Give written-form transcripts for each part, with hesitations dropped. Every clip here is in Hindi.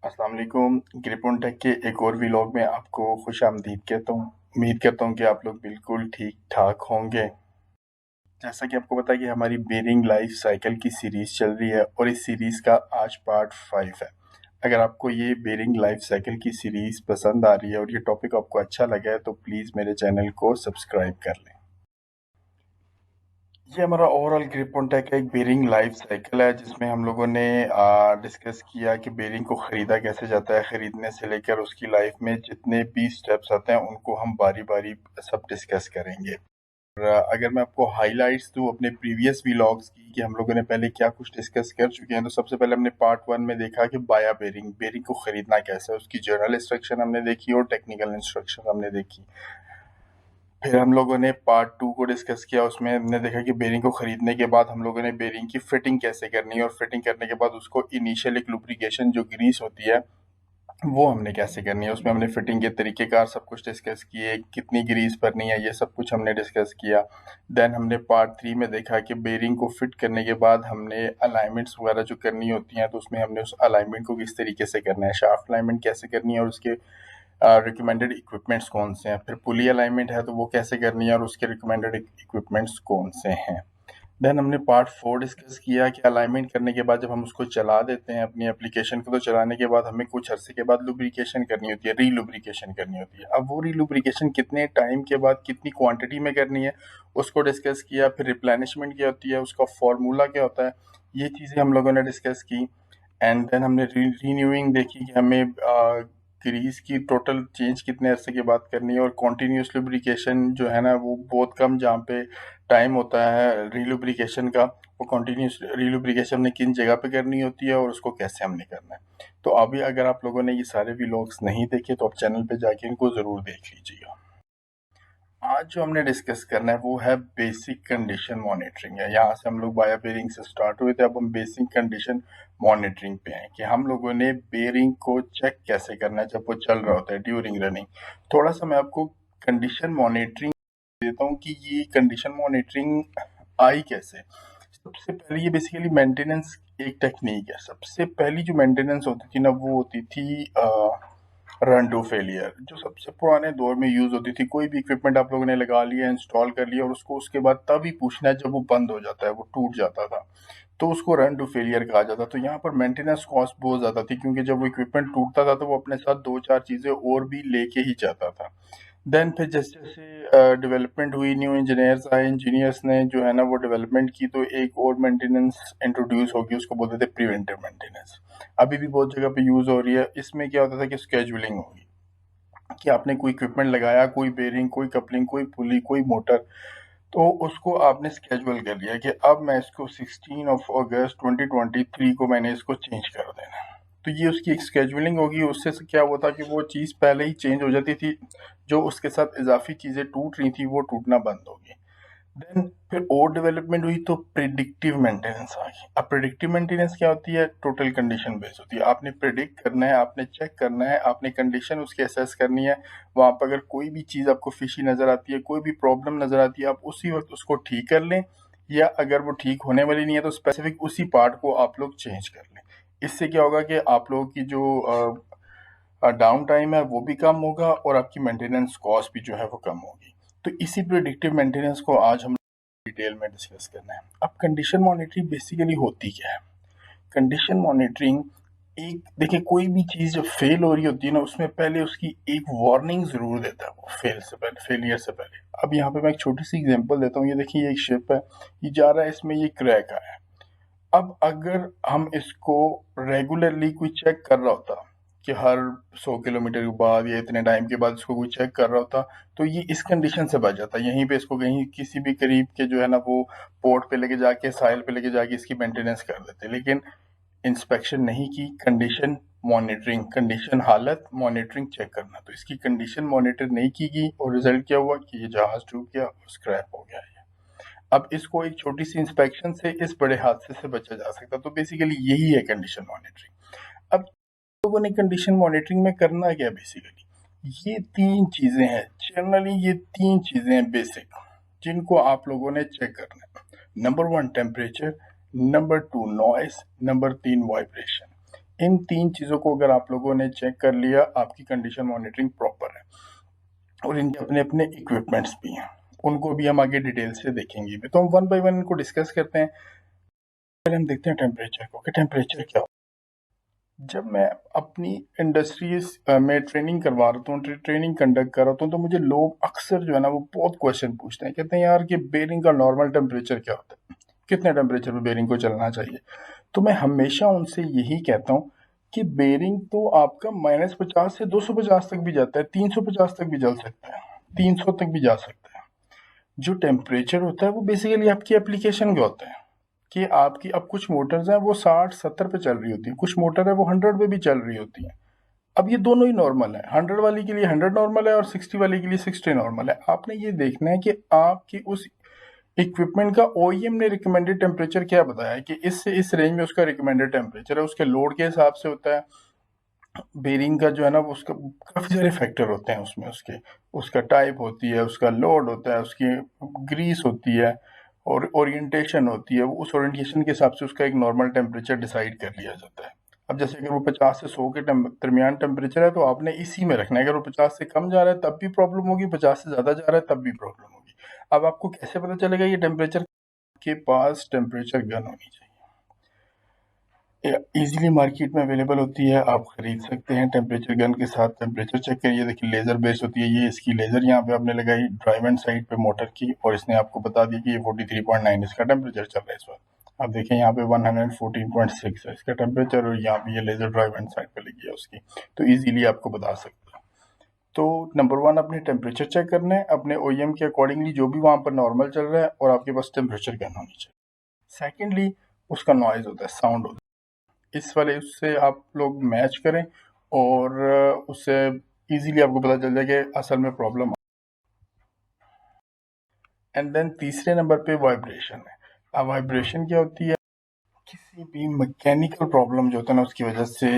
अस्सलाम वालेकुम। ग्रिप ऑन टेक के एक और व्लॉग में आपको खुशामदीद कहता हूँ। उम्मीद करता हूँ कि आप लोग बिल्कुल ठीक ठाक होंगे। जैसा कि आपको पता है कि हमारी बेरिंग लाइफ साइकिल की सीरीज चल रही है और इस सीरीज का आज पार्ट 5 है। अगर आपको ये बेरिंग लाइफ साइकिल की सीरीज पसंद आ रही है और ये टॉपिक आपको अच्छा लगा है तो प्लीज़ मेरे चैनल को सब्सक्राइब कर लें। ये हमारा ओवरऑल ग्रिप ऑन टेक का एक बेरिंग लाइफ साइकिल है जिसमें हम लोगों ने डिस्कस किया कि बेरिंग को ख़रीदा कैसे जाता है। ख़रीदने से लेकर उसकी लाइफ में जितने भी स्टेप्स आते हैं उनको हम बारी बारी सब डिस्कस करेंगे। और अगर मैं आपको हाइलाइट्स दूँ अपने प्रीवियस व्लॉग्स की कि हम लोगों ने पहले क्या कुछ डिस्कस कर चुके हैं, तो सबसे पहले हमने पार्ट 1 में देखा कि बाया बेरिंग बेरिंग को ख़रीदना कैसे है, उसकी जर्नल इंस्ट्रक्शन हमने देखी और टेक्निकल इंस्ट्रक्शन हमने देखी। फिर हम लोगों ने पार्ट 2 को डिस्कस किया। उसमें हमने देखा कि बेरिंग को खरीदने के बाद हम लोगों ने बेरिंग की फिटिंग कैसे करनी है और फिटिंग करने के बाद उसको इनिशियल एक लुब्रिकेशन जो ग्रीस होती है वो हमने कैसे करनी है। उसमें हमने फिटिंग के तरीकेकार सब कुछ डिस्कस किए, कितनी ग्रीस भरनी है ये सब कुछ हमने डिस्कस किया। देन हमने पार्ट 3 में देखा कि बेरिंग को फिट करने के बाद हमने अलाइनमेंट्स वगैरह जो करनी होती हैं, तो उसमें हमने उस अलाइनमेंट को किस तरीके से करना है, शाफ्ट अलाइनमेंट कैसे करनी है और उसके रिकमेंडेड इक्विपमेंट्स कौन से हैं। फिर पुली अलाइनमेंट है तो वो कैसे करनी है और उसके रिकमेंडेड इक्विपमेंट्स कौन से हैं। देन हमने पार्ट 4 डिस्कस किया कि अलाइनमेंट करने के बाद जब हम उसको चला देते हैं अपनी एप्लीकेशन को, तो चलाने के बाद हमें कुछ अरसे के बाद लुब्रिकेशन करनी होती है, रीलुब्रिकेशन करनी होती है। अब वो रीलुब्रिकेशन कितने टाइम के बाद कितनी क्वांटिटी में करनी है उसको डिस्कस किया। फिर रिप्लेनिशमेंट क्या होती है, उसका फॉर्मूला क्या होता है, ये चीज़ें हम लोगों ने डिस्कस की। एंड देन हमने रीन्यूइंग देखी कि हमें ग्रीस की टोटल चेंज कितने अरसे के बाद करनी है और कॉन्टीन्यूस लुब्रिकेशन जो है ना वो बहुत कम जहाँ पे टाइम होता है रीलुब्रिकेशन का, वो कॉन्टीन्यूस रीलुब्रिकेशन हमने किन जगह पे करनी होती है और उसको कैसे हमने करना है। तो अभी अगर आप लोगों ने ये सारे व्लॉग्स नहीं देखे तो आप चैनल पे जाके इनको ज़रूर देख लीजिएगा। आज जो हमने डिस्कस करना है वो है बेसिक कंडीशन मॉनिटरिंग है। यहाँ से हम लोग बाया बेरिंग से स्टार्ट हुए थे, अब हम बेसिक कंडीशन मॉनिटरिंग पे हैं कि हम लोगों ने बेरिंग को चेक कैसे करना है जब वो चल रहा होता है ड्यूरिंग रनिंग। थोड़ा सा मैं आपको कंडीशन मॉनिटरिंग देता हूँ कि ये कंडीशन मॉनिटरिंग आई कैसे। सबसे पहले ये बेसिकली मेंटेनेंस एक टेक्निक है। सबसे पहली जो मेंटेनेंस होती थी ना वो होती थी रन टू फेलियर, जो सबसे पुराने दौर में यूज होती थी। कोई भी इक्विपमेंट आप लोगों ने लगा लिया, इंस्टॉल कर लिया और उसको उसके बाद तभी पूछना है जब वो बंद हो जाता है, वो टूट जाता था, तो उसको रन टू फेलियर कहा जाता। तो यहाँ पर मेंटेनेंस कॉस्ट बहुत ज्यादा थी क्योंकि जब वो इक्विपमेंट टूटता था तो वो अपने साथ दो चार चीजें और भी लेके ही जाता था। देन फिर जैसे जैसे डेवलपमेंट हुई, न्यू इंजीनियर्स आए, इंजीनियर्स ने जो है ना वो डेवलपमेंट की, तो एक और मेंटेनेंस इंट्रोड्यूस होगी, उसको बोलते थे प्रिवेंटिव मेंटेनेंस। अभी भी बहुत जगह पे यूज हो रही है। इसमें क्या होता था कि स्केजुलिंग होगी कि आपने कोई इक्विपमेंट लगाया, कोई बेरिंग, कोई कपलिंग, कोई पुली, कोई मोटर, तो उसको आपने स्केजुअल कर लिया कि अब मैं इसको 16 ऑफ अगस्त 2023 को मैंने इसको चेंज कर देना है। तो ये उसकी एक स्केजुअलिंग होगी। उससे से क्या होता कि वो चीज़ पहले ही चेंज हो जाती थी, जो उसके साथ इजाफी चीज़ें टूट रही थी वो टूटना बंद होगी। देन फिर और डेवलपमेंट हुई तो प्रिडिक्टिव मेंटेनेंस आ गई। अब प्रिडिक्टिव मेंटेनेंस क्या होती है, टोटल कंडीशन बेस होती है। आपने प्रिडिक्ट करना है, आपने चेक करना है, आपने कंडीशन उसकी असेस करनी है। वहां पर अगर कोई भी चीज आपको फिशी नजर आती है, कोई भी प्रॉब्लम नजर आती है, आप उसी वक्त उसको ठीक कर लें, या अगर वो ठीक होने वाली नहीं है तो स्पेसिफिक उसी पार्ट को आप लोग चेंज कर लें। इससे क्या होगा कि आप लोगों की जो डाउन टाइम है वो भी कम होगा और आपकी मेंटेनेंस कॉस्ट भी जो है वो कम होगी। तो इसी प्रिडिक्टिव मेंटेनेंस को आज हम डिटेल में डिस्कस करना है। अब कंडीशन मॉनिटरिंग बेसिकली होती क्या है। कंडीशन मॉनिटरिंग एक, देखिए कोई भी चीज जब फेल हो रही होती है ना, उसमें पहले उसकी एक वार्निंग जरूर देता है वो फेल से पहले, फेलियर से पहले। अब यहाँ पे मैं एक छोटी सी एग्जांपल देता हूँ। ये देखिए, ये एक शिप है, ये जा रहा है, इसमें ये क्रैक आया है। अब अगर हम इसको रेगुलरली कोई चेक कर रहा होता कि हर 100 किलोमीटर के बाद या इतने टाइम के बाद इसको कोई चेक कर रहा होता, तो ये इस कंडीशन से बच जाता। यहीं पे इसको कहीं किसी भी करीब के जो है ना वो पोर्ट पे लेके जाके, साहिल पे लेके जाके इसकी मेंटेनेंस कर देते। लेकिन इंस्पेक्शन नहीं की, कंडीशन मॉनिटरिंग, कंडीशन हालत मॉनिटरिंग चेक करना, तो इसकी कंडीशन मॉनिटर नहीं की गई और रिजल्ट क्या हुआ कि ये जहाज डूब गया और स्क्रैप हो गया। अब इसको एक छोटी सी इंस्पेक्शन से इस बड़े हादसे से बचा जा सकता। तो बेसिकली यही है कंडीशन मॉनिटरिंग। अब लोगों ने कंडीशन मॉनिटरिंग में करना क्या, बेसिकली ये तीन चीजें हैं। जनरली ये तीन चीजें हैं बेसिक, जिनको आप लोगों ने चेक करना है। Number 1 temperature, number 2 noise, number 3 vibration. इन 3 चीज़ों को अगर आप लोगों ने चेक कर लिया, आपकी कंडीशन मॉनिटरिंग प्रॉपर है और इनके अपने-अपने इक्विपमेंट्स भी हैं। उनको भी हम आगे डिटेल से देखेंगे भी। तो हम वन बाय वन इनको डिस्कस करते हैं। पहले हम देखते हैं टेम्परेचर को कि टेम्परेचर क्या होता है। जब मैं अपनी इंडस्ट्रीज़ में ट्रेनिंग करवा रहा हूँ, ट्रेनिंग कंडक्ट कर रहा हूँ, तो मुझे लोग अक्सर जो है ना वो बहुत क्वेश्चन पूछते हैं। कहते हैं यार कि बेयरिंग का नॉर्मल टेम्परेचर क्या होता है? कितने टेम्परेचर पे बेयरिंग को चलना चाहिए? तो मैं हमेशा उनसे यही कहता हूँ कि बेयरिंग तो आपका -50 से 250 तक भी जाता है, 350 तक भी जल सकता है, 300 तक भी जा सकता है। जो टेम्परेचर होता है वो बेसिकली आपकी एप्लीकेशन का होता है कि आपकी अब कुछ मोटर्स हैं वो 60-70 पे चल रही होती हैं, कुछ मोटर है वो 100 पे भी चल रही होती हैं। अब ये दोनों ही नॉर्मल है, 100 वाली के लिए 100 नॉर्मल है और 60 वाली के लिए 60 नॉर्मल है। आपने ये देखना है कि आपकी उस इक्विपमेंट का ओईएम ने रिकमेंडेड टेम्परेचर क्या बताया है कि इससे इस रेंज में उसका रिकमेंडेड टेम्परेचर है, उसके लोड के हिसाब से होता है। बेरिंग का जो है ना वो उसका काफ़ी सारे फैक्टर होते हैं उसमें, उसका टाइप होती है, उसका लोड होता है, उसकी ग्रीस होती है और ओरिएंटेशन होती है। उस ओरिएंटेशन के हिसाब से उसका एक नॉर्मल टेम्परेचर डिसाइड कर लिया जाता है। अब जैसे अगर वो 50 से 100 के दरमियान टेम्परेचर है तो आपने इसी में रखना है। अगर वो 50 से कम जा रहा है तब भी प्रॉब्लम होगी, 50 से ज़्यादा जा रहा है तब भी प्रॉब्लम होगी। अब आपको कैसे पता चलेगा ये टेम्परेचर? के पास टेम्परेचर गन होनी चाहिए, इजीली मार्केट में अवेलेबल होती है, आप खरीद सकते हैं। टेम्परेचर गन के साथ टेम्परेचर चेक करिए। देखिए लेज़र बेस्ड होती है, ये इसकी लेज़र यहाँ पे आपने लगाई ड्राइव एंड साइड पे मोटर की और इसने आपको बता दिया कि ये 43.9 इसका टेम्परेचर चल रहा है इस वक्त। आप देखें यहाँ पे 114.6 है इसका टेम्परेचर और यहाँ पे ये लेज़र ड्राइव एंड साइड पे लगी है उसकी, तो ईजिली आपको बता सकते हैं। तो नंबर 1 अपने टेम्परेचर चेक करना है, अपने ओईएम के अकॉर्डिंगली जो भी वहाँ पर नॉर्मल चल रहा है और आपके पास टेम्परेचर गन होनी चाहिए। सेकेंडली उसका नॉइज़ होता है, साउंड होता है। इस वाले उससे आप लोग मैच करें और उससे इजीली आपको पता चल जाए कि असल में प्रॉब्लम। एंड देन तीसरे नंबर पे वाइब्रेशन है। अब वाइब्रेशन क्या होती है? किसी भी मैकेनिकल प्रॉब्लम जो होता है ना उसकी वजह से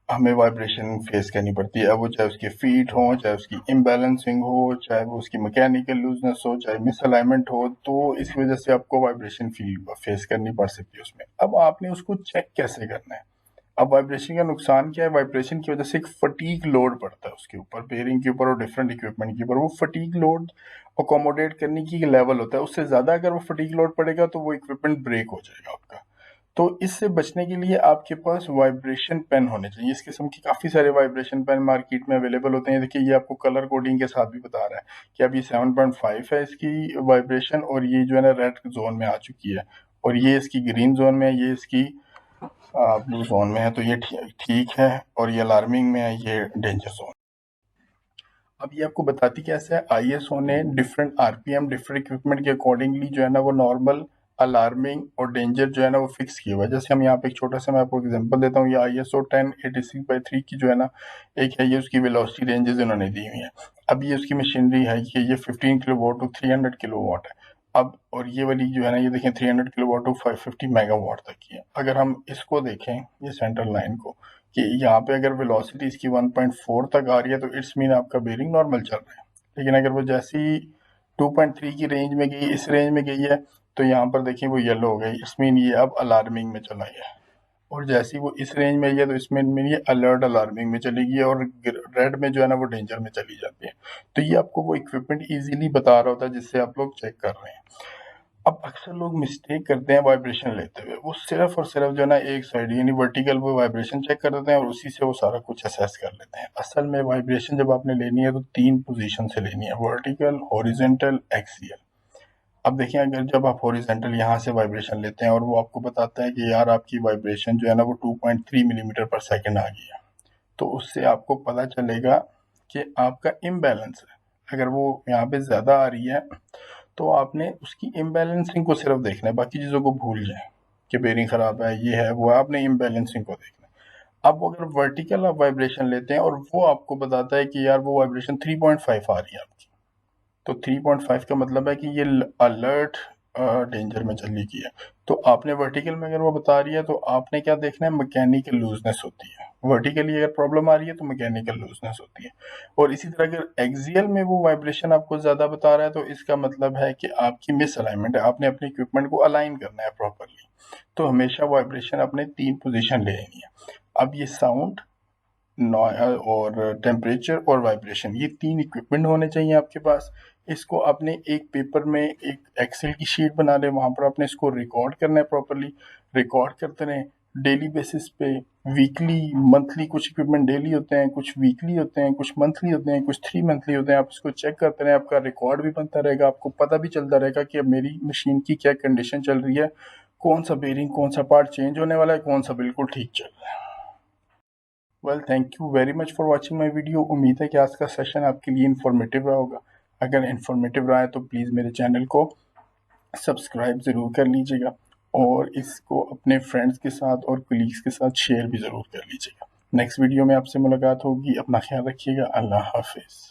हमें वाइब्रेशन फेस करनी पड़ती है। अब वो चाहे उसके फीट हो, चाहे उसकी इम्बैलेंसिंग हो, चाहे वो उसकी मैकेनिकल लूजनेस हो, चाहे मिसअलाइनमेंट हो, तो इस वजह से आपको वाइब्रेशन फेस करनी पड़ सकती है उसमें। अब आपने उसको चेक कैसे करना है? अब वाइब्रेशन का नुकसान क्या है? वाइब्रेशन की वजह से एक फटीग लोड पड़ता है उसके ऊपर, बेयरिंग के ऊपर और डिफरेंट इक्विपमेंट के ऊपर। वो फटीग लोड अकोमोडेट करने की लेवल होता है, उससे ज़्यादा अगर वो फटीग लोड पड़ेगा तो वो इक्विपमेंट ब्रेक हो जाएगा आपका। तो इससे बचने के लिए आपके पास वाइब्रेशन पेन होने चाहिए। इस किस्म की काफ़ी सारे वाइब्रेशन पेन मार्केट में अवेलेबल होते हैं। देखिए ये आपको कलर कोडिंग के साथ भी बता रहा है कि अब ये 7.5 है इसकी वाइब्रेशन और ये जो है ना रेड जोन में आ चुकी है और ये इसकी ग्रीन जोन में है, ये इसकी ब्लू जोन में है, तो ये ठीक है और ये अलार्मिंग में है, ये डेंजर जोन। अब ये आपको बताती कैसे है? आईएसओ ने डिफरेंट आरपीएम डिफरेंट इक्विपमेंट के अकॉर्डिंगली जो है ना वो नॉर्मल, अलार्मिंग और डेंजर जो है ना वो फिक्स किया हुआ है। जैसे हम यहाँ पे एक छोटा सा मैं आपको एग्जांपल देता हूँ। ये आईएसओ 1086/3 की जो है ना एक है, ये उसकी वेलोसिटी रेंजेस इन्होंने दी हुई है। अब ये उसकी मशीनरी है कि ये 15 किलोवाट टू 300 किलोवाट है। अब और ये वाली जो है ना ये देखें 300 किलोवाट टू 550 मेगावाट तक की है। अगर हम इसको देखें ये सेंट्रल लाइन को कि यहाँ पे अगर वेलोसिटी इसकी 1.4 तक आ रही है तो इट्स मीन आपका बेरिंग नॉर्मल चल रहा है। लेकिन अगर वो जैसे ही 2.3 की रेंज में गई, इस रेंज में गई है, तो यहाँ पर देखिए वो येलो हो गई, इट्स मीन ये अब अलार्मिंग में चला गया। और जैसे ही वो इस रेंज में आई है तो इसमें ये अलर्ट अलार्मिंग में चलेगी और रेड में जो है ना वो डेंजर में चली जाती है। तो ये आपको वो इक्विपमेंट इजीली बता रहा होता है जिससे आप लोग चेक कर रहे हैं। अब अक्सर लोग मिस्टेक करते हैं वाइब्रेशन लेते हुए, वो सिर्फ और सिर्फ जो है ना एक साइड यानी वर्टिकल वो वाइब्रेशन चेक कर देते हैं और उसी से वो सारा कुछ असेस कर लेते हैं। असल में वाइब्रेशन जब आपने लेनी है तो 3 पोजीशन से लेनी है, वर्टिकल, हॉरिजेंटल, एक्सियल। अब देखिए अगर जब आप हॉरिजेंटल यहाँ से वाइब्रेशन लेते हैं और वो आपको बताता है कि यार आपकी वाइब्रेशन जो है ना वो 2.3 मिलीमीटर पर सेकेंड आ गई है, तो उससे आपको पता चलेगा कि आपका इम्बैलेंस है। अगर वो यहाँ पे ज़्यादा आ रही है तो आपने उसकी इम्बैलेंसिंग को सिर्फ देखना है, बाकी चीज़ों को भूल जाए कि बेरिंग ख़राब है, ये है, वो है, आपने इम्बैलेंसिंग को देखना है। अब अगर वर्टिकल आप वाइब्रेशन लेते हैं और वो आपको बताता है कि यार वो वाइब्रेशन 3.5 आ रही है आपकी, तो 3.5 का मतलब है कि ये अलर्ट डेंजर में चली गई है। तो आपने वर्टिकल में अगर वो बता रही है तो आपने क्या देखना है? मैकेनिकल लूजनेस होती है। वर्टिकली अगर प्रॉब्लम आ रही है तो मैकेनिकल लूजनेस होती है। और इसी तरह अगर एक्सियल में वो वाइब्रेशन आपको ज़्यादा बता रहा है तो इसका मतलब है कि आपकी मिस अलाइनमेंट है, आपने अपने इक्विपमेंट को अलाइन करना है प्रॉपरली। तो हमेशा वाइब्रेशन अपने 3 पोजीशन ले लेनी है। अब ये साउंड और टेम्परेचर और वाइब्रेशन, ये 3 इक्विपमेंट होने चाहिए आपके पास। इसको आपने एक पेपर में एक एक्सेल की शीट बना लें, वहाँ पर आपने इसको रिकॉर्ड करना है प्रॉपर्ली। रिकॉर्ड करते रहें डेली बेसिस पे, वीकली, मंथली। कुछ इक्विपमेंट डेली होते हैं, कुछ वीकली होते हैं, कुछ मंथली होते हैं, कुछ 3 मंथली होते हैं। आप इसको चेक करते रहें, आपका रिकॉर्ड भी बनता रहेगा, आपको पता भी चलता रहेगा कि अब मेरी मशीन की क्या कंडीशन चल रही है, कौन सा बेरिंग, कौन सा पार्ट चेंज होने वाला है, कौन सा बिल्कुल ठीक चल रहा है। Well, thank you very much for watching my video. उम्मीद है कि आज का सेशन आपके लिए इन्फॉर्मेटिव रहा होगा। अगर इन्फॉर्मेटिव रहा है तो प्लीज़ मेरे चैनल को सब्सक्राइब ज़रूर कर लीजिएगा और इसको अपने फ्रेंड्स के साथ और कलीग्स के साथ शेयर भी ज़रूर कर लीजिएगा। नेक्स्ट वीडियो में आपसे मुलाकात होगी। अपना ख्याल रखिएगा। अल्लाह हाफिज़।